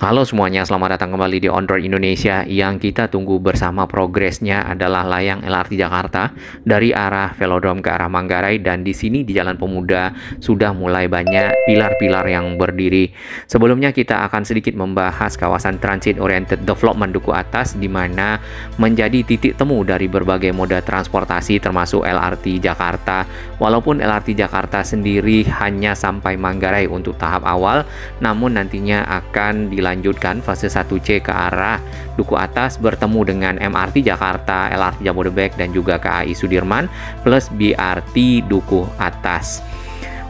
Halo semuanya, selamat datang kembali di Ondroid Indonesia. Yang kita tunggu bersama progresnya adalah layang LRT Jakarta dari arah Velodrome ke arah Manggarai, dan di sini di Jalan Pemuda sudah mulai banyak pilar-pilar yang berdiri. Sebelumnya kita akan sedikit membahas kawasan Transit Oriented Development Duku Atas, di mana menjadi titik temu dari berbagai moda transportasi termasuk LRT Jakarta. Walaupun LRT Jakarta sendiri hanya sampai Manggarai untuk tahap awal, namun nantinya akan dilanjutkan fase 1C ke arah Duku Atas bertemu dengan MRT Jakarta, LRT Jabodebek, dan juga KAI Sudirman plus BRT Duku Atas.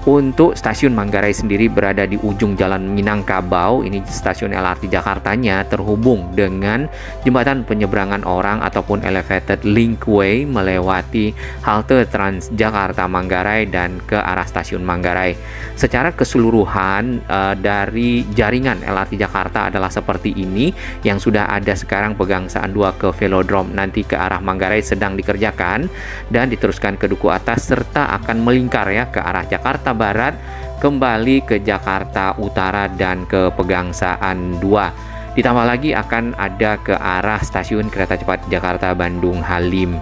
Untuk stasiun Manggarai sendiri berada di ujung Jalan Minangkabau. Ini stasiun LRT Jakartanya terhubung dengan jembatan penyeberangan orang ataupun elevated linkway melewati halte Transjakarta Manggarai dan ke arah stasiun Manggarai. Secara keseluruhan dari jaringan LRT Jakarta adalah seperti ini, yang sudah ada sekarang Pegangsaan 2 ke Velodrome, nanti ke arah Manggarai sedang dikerjakan dan diteruskan ke Duku Atas, serta akan melingkar ya ke arah Jakarta Barat, kembali ke Jakarta Utara dan ke Pegangsaan 2. Ditambah lagi akan ada ke arah stasiun kereta cepat Jakarta Bandung Halim.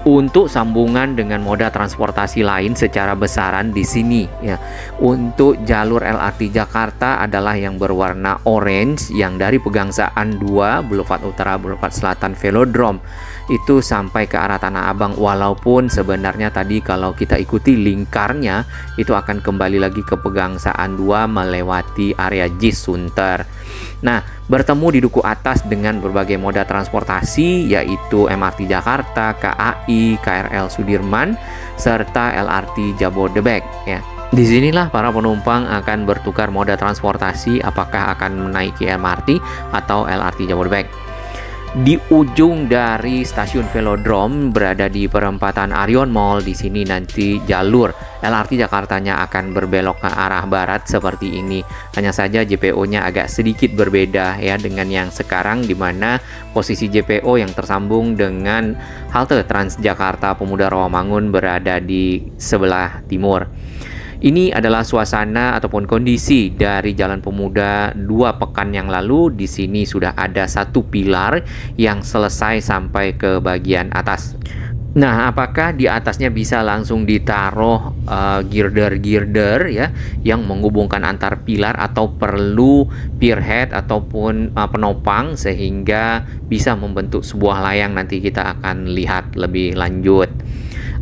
Untuk sambungan dengan moda transportasi lain secara besaran di sini ya. Untuk jalur LRT Jakarta adalah yang berwarna orange, yang dari Pegangsaan 2, Boulevard Utara, Boulevard Selatan, Velodrome itu sampai ke arah Tanah Abang. Walaupun sebenarnya tadi kalau kita ikuti lingkarnya itu akan kembali lagi ke Pegangsaan 2 melewati area JIS Sunter. Nah, bertemu di Duku Atas dengan berbagai moda transportasi yaitu MRT Jakarta, KAI, KRL Sudirman, serta LRT Jabodebek ya. Disinilah para penumpang akan bertukar moda transportasi, apakah akan menaiki MRT atau LRT Jabodebek. Di ujung dari stasiun Velodrome berada di perempatan Arion Mall. Di sini nanti jalur LRT Jakartanya akan berbelok ke arah barat seperti ini. Hanya saja JPO-nya agak sedikit berbeda ya dengan yang sekarang, di mana posisi JPO yang tersambung dengan halte Transjakarta Pemuda Rawamangun berada di sebelah timur. Ini adalah suasana ataupun kondisi dari Jalan Pemuda 2 pekan yang lalu. Di sini sudah ada satu pilar yang selesai sampai ke bagian atas. Nah, apakah di atasnya bisa langsung ditaruh girder-girder ya yang menghubungkan antar pilar, atau perlu pierhead ataupun penopang sehingga bisa membentuk sebuah layang? Nanti kita akan lihat lebih lanjut.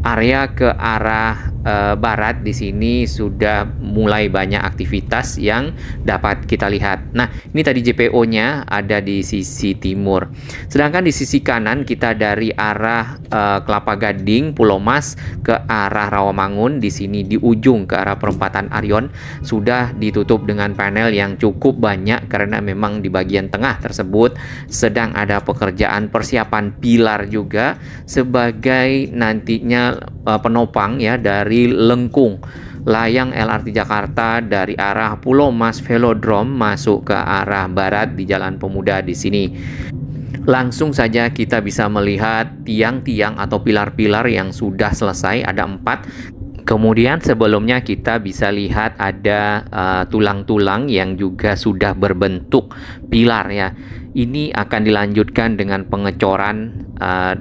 Area ke arah barat di sini sudah mulai banyak aktivitas yang dapat kita lihat. Nah, ini tadi JPO-nya ada di sisi timur. Sedangkan di sisi kanan kita dari arah Kelapa Gading, Pulau Mas ke arah Rawamangun, di sini di ujung ke arah perempatan Arion sudah ditutup dengan panel yang cukup banyak, karena memang di bagian tengah tersebut sedang ada pekerjaan persiapan pilar juga sebagai nantinya penopang ya dari lengkung layang LRT Jakarta dari arah Pulau Mas Velodrome masuk ke arah barat di Jalan Pemuda di sini. Langsung saja kita bisa melihat tiang-tiang atau pilar-pilar yang sudah selesai, ada 4. Kemudian sebelumnya kita bisa lihat ada tulang-tulang yang juga sudah berbentuk pilar ya. Ini akan dilanjutkan dengan pengecoran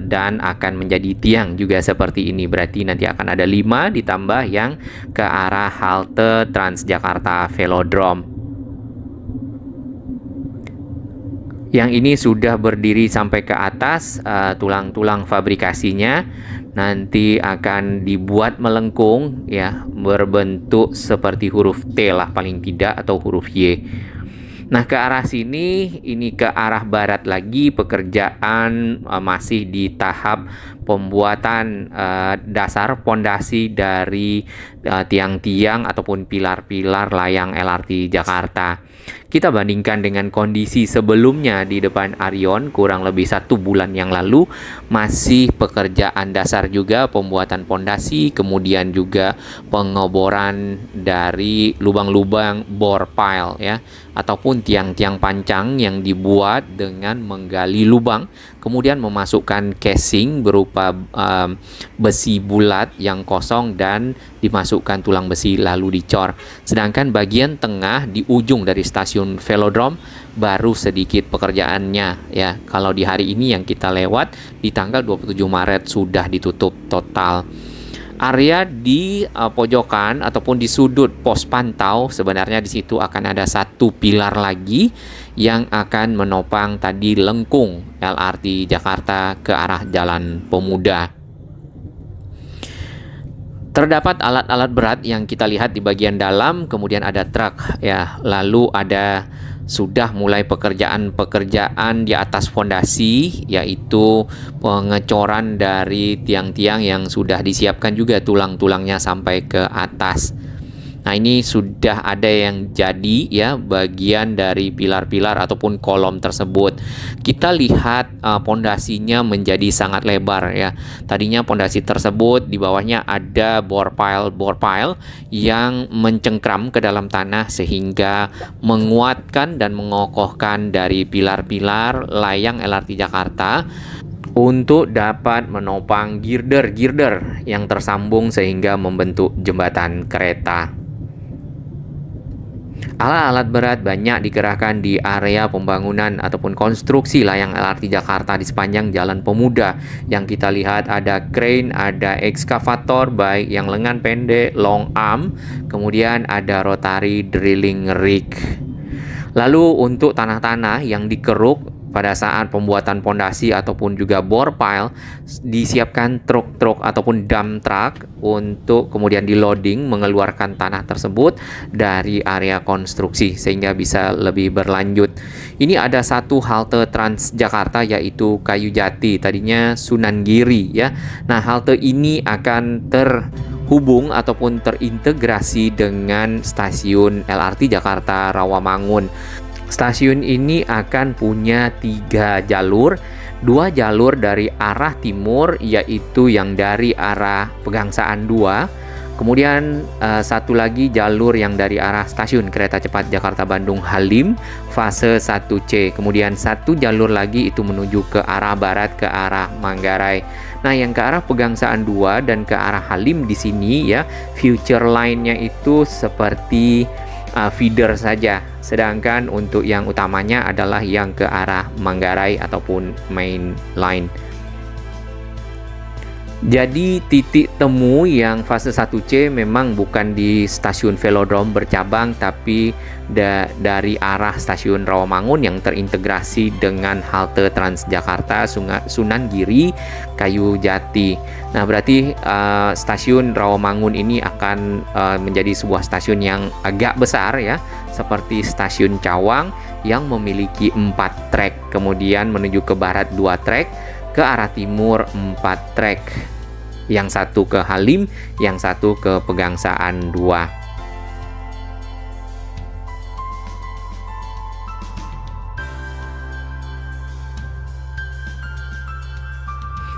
dan akan menjadi tiang juga seperti ini. Berarti nanti akan ada 5 ditambah yang ke arah halte Transjakarta Velodrome. Yang ini sudah berdiri sampai ke atas, tulang-tulang fabrikasinya nanti akan dibuat melengkung ya, berbentuk seperti huruf T lah paling tidak, atau huruf Y. Nah, ke arah sini ini ke arah barat lagi, pekerjaan masih di tahap pembuatan dasar pondasi dari tiang-tiang ataupun pilar-pilar layang LRT Jakarta. Kita bandingkan dengan kondisi sebelumnya di depan Arion kurang lebih 1 bulan yang lalu, masih pekerjaan dasar juga, pembuatan pondasi, kemudian juga pengeboran dari lubang-lubang bore pile ya, ataupun tiang-tiang pancang yang dibuat dengan menggali lubang kemudian memasukkan casing berupa besi bulat yang kosong dan dimasukkan tulang besi lalu dicor. Sedangkan bagian tengah di ujung dari stasiun velodrome baru sedikit pekerjaannya ya. Kalau di hari ini yang kita lewat di tanggal 27 Maret sudah ditutup total. Area di pojokan ataupun di sudut pos pantau, sebenarnya di situ akan ada satu pilar lagi yang akan menopang tadi lengkung LRT Jakarta ke arah Jalan Pemuda. Terdapat alat-alat berat yang kita lihat di bagian dalam, kemudian ada truk ya, lalu ada sudah mulai pekerjaan-pekerjaan di atas fondasi, yaitu pengecoran dari tiang-tiang yang sudah disiapkan juga tulang-tulangnya sampai ke atas. Nah, ini sudah ada yang jadi ya, bagian dari pilar-pilar ataupun kolom tersebut. Kita lihat pondasinya menjadi sangat lebar ya. Tadinya pondasi tersebut di bawahnya ada bore pile yang mencengkram ke dalam tanah sehingga menguatkan dan mengokohkan dari pilar-pilar layang LRT Jakarta untuk dapat menopang girder-girder yang tersambung sehingga membentuk jembatan kereta. Alat-alat berat banyak dikerahkan di area pembangunan ataupun konstruksi layang LRT Jakarta di sepanjang Jalan Pemuda. Yang kita lihat ada crane, ada ekskavator baik yang lengan pendek, long arm, kemudian ada rotary drilling rig. Lalu untuk tanah-tanah yang dikeruk pada saat pembuatan pondasi ataupun juga bore pile, disiapkan truk-truk ataupun dump truck untuk kemudian di loading mengeluarkan tanah tersebut dari area konstruksi sehingga bisa lebih berlanjut. Ini ada satu halte Transjakarta yaitu Kayu Jati, tadinya Sunan Giri ya. Nah, halte ini akan terhubung ataupun terintegrasi dengan stasiun LRT Jakarta Rawamangun. Stasiun ini akan punya 3 jalur, 2 jalur dari arah timur yaitu yang dari arah Pegangsaan 2, kemudian satu lagi jalur yang dari arah stasiun kereta cepat Jakarta Bandung Halim fase 1C, kemudian satu jalur lagi itu menuju ke arah barat ke arah Manggarai. Nah, yang ke arah Pegangsaan 2 dan ke arah Halim di sini ya, future line-nya itu seperti feeder saja, sedangkan untuk yang utamanya adalah yang ke arah Manggarai ataupun main line. Jadi titik temu yang fase 1C memang bukan di stasiun Velodrome bercabang, tapi dari arah stasiun Rawamangun yang terintegrasi dengan halte Transjakarta Sunan Giri Kayu Jati. Nah, berarti stasiun Rawamangun ini akan menjadi sebuah stasiun yang agak besar ya, seperti stasiun Cawang yang memiliki 4 trek, kemudian menuju ke barat 2 trek, ke arah timur 4 trek, yang satu ke Halim, yang satu ke Pegangsaan 2.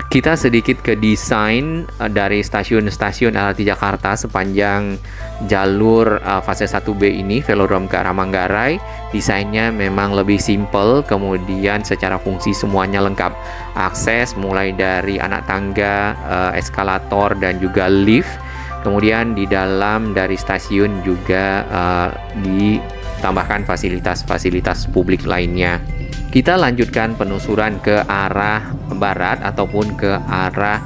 Kita sedikit ke desain dari stasiun-stasiun LRT Jakarta sepanjang jalur fase 1B ini, Velodrome ke arah Manggarai. Desainnya memang lebih simple, kemudian secara fungsi semuanya lengkap. Akses mulai dari anak tangga, eskalator, dan juga lift. Kemudian di dalam dari stasiun juga ditambahkan fasilitas-fasilitas publik lainnya. Kita lanjutkan penelusuran ke arah barat ataupun ke arah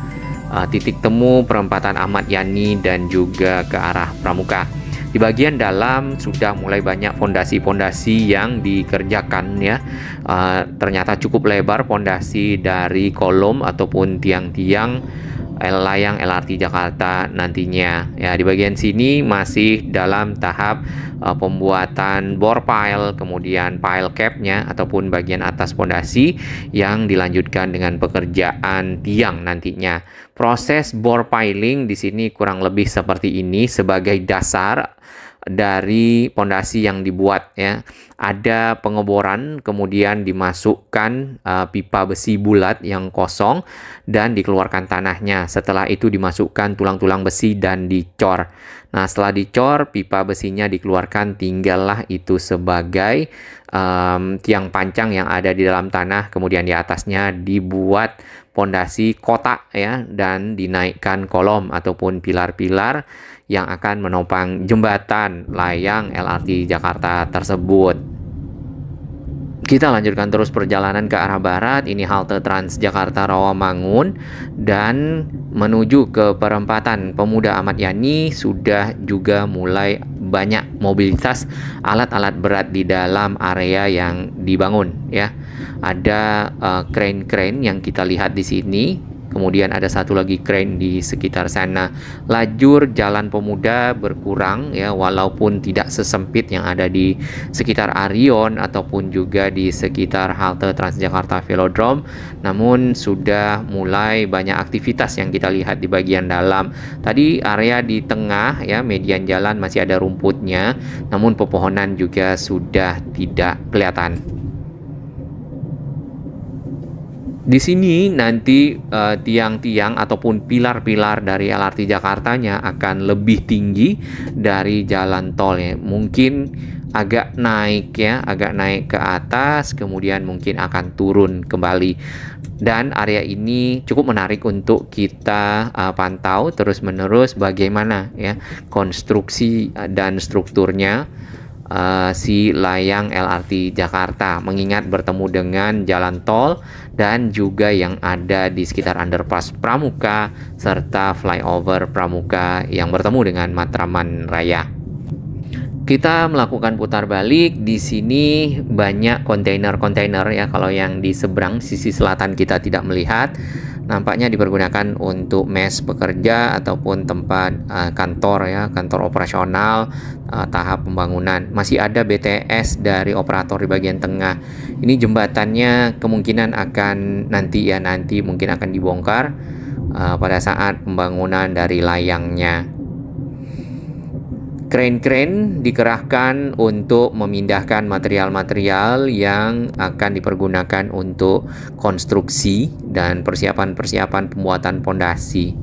titik temu perempatan Ahmad Yani dan juga ke arah Pramuka. Di bagian dalam sudah mulai banyak fondasi-fondasi yang dikerjakan ya. Ternyata cukup lebar fondasi dari kolom ataupun tiang-tiang layang LRT Jakarta nantinya. Ya, di bagian sini masih dalam tahap pembuatan bore pile, kemudian pile cap-nya ataupun bagian atas fondasi yang dilanjutkan dengan pekerjaan tiang nantinya. Proses bore piling di sini kurang lebih seperti ini sebagai dasar dari pondasi yang dibuat ya. Ada pengeboran, kemudian dimasukkan pipa besi bulat yang kosong dan dikeluarkan tanahnya. Setelah itu dimasukkan tulang-tulang besi dan dicor. Nah, setelah dicor, pipa besinya dikeluarkan, tinggallah itu sebagai tiang pancang yang ada di dalam tanah, kemudian di atasnya dibuat pondasi kotak ya, dan dinaikkan kolom ataupun pilar-pilar yang akan menopang jembatan layang LRT Jakarta tersebut. Kita lanjutkan terus perjalanan ke arah barat. Ini halte Transjakarta Rawamangun, dan menuju ke perempatan Pemuda Ahmad Yani sudah juga mulai banyak mobilitas alat-alat berat di dalam area yang dibangun ya. Ada crane-crane yang kita lihat di sini. Kemudian ada satu lagi crane di sekitar sana. Lajur Jalan Pemuda berkurang ya, walaupun tidak sesempit yang ada di sekitar Arion ataupun juga di sekitar halte Transjakarta Velodrome, namun sudah mulai banyak aktivitas yang kita lihat di bagian dalam. Tadi area di tengah ya, median jalan masih ada rumputnya, namun pepohonan juga sudah tidak kelihatan. Di sini nanti tiang-tiang ataupun pilar-pilar dari LRT Jakartanya akan lebih tinggi dari jalan tol ya. Mungkin agak naik ya, agak naik ke atas, kemudian mungkin akan turun kembali. Dan area ini cukup menarik untuk kita pantau terus-menerus bagaimana ya konstruksi dan strukturnya si layang LRT Jakarta, mengingat bertemu dengan jalan tol dan juga yang ada di sekitar underpass Pramuka serta flyover Pramuka yang bertemu dengan Matraman Raya. Kita melakukan putar balik. Di sini banyak kontainer-kontainer ya. Kalau yang di seberang sisi selatan kita tidak melihat, nampaknya dipergunakan untuk mes pekerja ataupun tempat kantor ya, kantor operasional tahap pembangunan. Masih ada BTS dari operator di bagian tengah. Ini jembatannya kemungkinan akan nanti mungkin akan dibongkar pada saat pembangunan dari layangnya. Crane-crane dikerahkan untuk memindahkan material-material yang akan dipergunakan untuk konstruksi dan persiapan-persiapan pembuatan pondasi.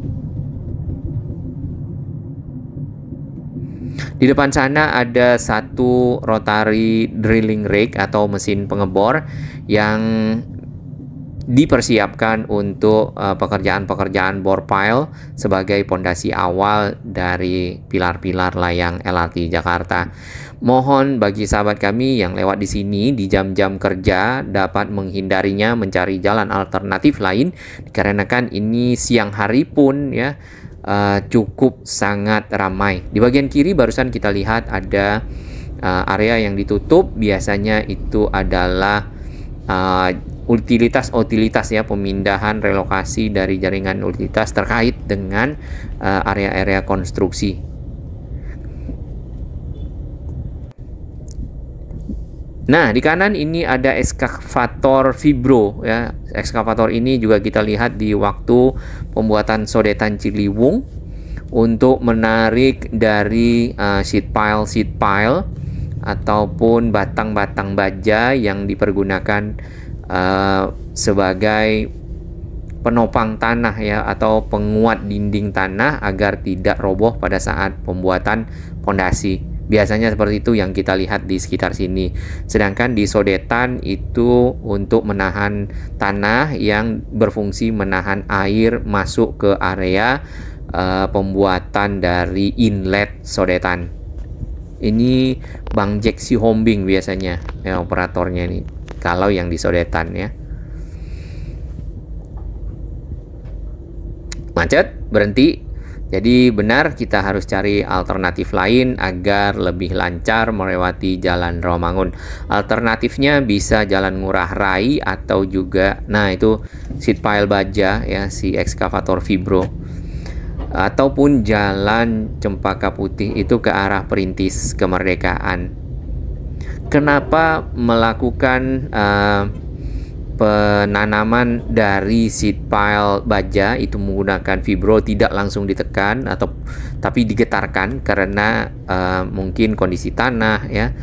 Di depan sana ada satu rotary drilling rig atau mesin pengebor yang dipersiapkan untuk pekerjaan-pekerjaan bore pile sebagai pondasi awal dari pilar-pilar layang LRT Jakarta. Mohon bagi sahabat kami yang lewat di sini di jam-jam kerja dapat menghindarinya, mencari jalan alternatif lain, dikarenakan ini siang hari pun ya cukup sangat ramai. Di bagian kiri barusan kita lihat ada area yang ditutup, biasanya itu adalah utilitas ya, pemindahan relokasi dari jaringan utilitas terkait dengan area-area konstruksi. Nah, di kanan ini ada ekskavator Vibro ya. Ekskavator ini juga kita lihat di waktu pembuatan Sodetan Ciliwung untuk menarik dari sheet pile ataupun batang-batang baja yang dipergunakan sebagai penopang tanah ya, atau penguat dinding tanah agar tidak roboh pada saat pembuatan pondasi. Biasanya seperti itu yang kita lihat di sekitar sini. Sedangkan di Sodetan itu untuk menahan tanah yang berfungsi menahan air masuk ke area pembuatan dari inlet Sodetan. Ini Bang Jack Sihombing biasanya ya, operatornya nih. Kalau yang di Sodetan ya. Macet, berhenti. Jadi benar kita harus cari alternatif lain agar lebih lancar melewati jalan Rawamangun. Alternatifnya bisa jalan Ngurah Rai atau juga itu sheet pile baja ya, si ekskavator Vibro. Ataupun jalan Cempaka Putih itu ke arah Perintis Kemerdekaan. Kenapa melakukan penanaman dari seed pile baja itu menggunakan Vibro, tidak langsung ditekan tapi digetarkan karena mungkin kondisi tanah ya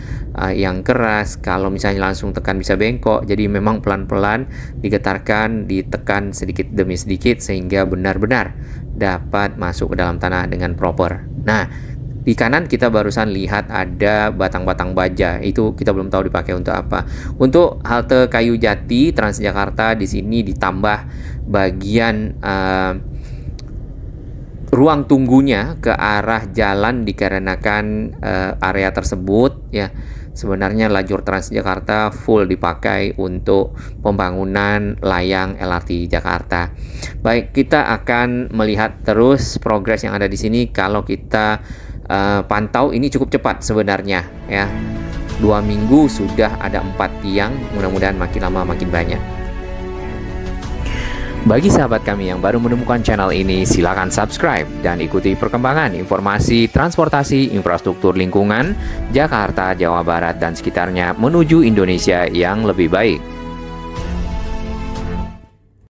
yang keras. Kalau misalnya langsung tekan bisa bengkok, jadi memang pelan-pelan digetarkan, ditekan sedikit demi sedikit sehingga benar-benar dapat masuk ke dalam tanah dengan proper. Nah, Di kanan kita barusan lihat ada batang-batang baja, itu kita belum tahu dipakai untuk apa. Untuk halte Kayu Jati Transjakarta di sini ditambah bagian ruang tunggunya ke arah jalan dikarenakan area tersebut ya sebenarnya lajur Transjakarta full dipakai untuk pembangunan layang LRT Jakarta. Baik, kita akan melihat terus progres yang ada di sini. Kalau kita pantau ini cukup cepat sebenarnya ya. 2 minggu sudah ada 4 tiang, mudah-mudahan makin lama makin banyak. Bagi sahabat kami yang baru menemukan channel ini, silakan subscribe dan ikuti perkembangan informasi transportasi infrastruktur lingkungan Jakarta, Jawa Barat, dan sekitarnya menuju Indonesia yang lebih baik.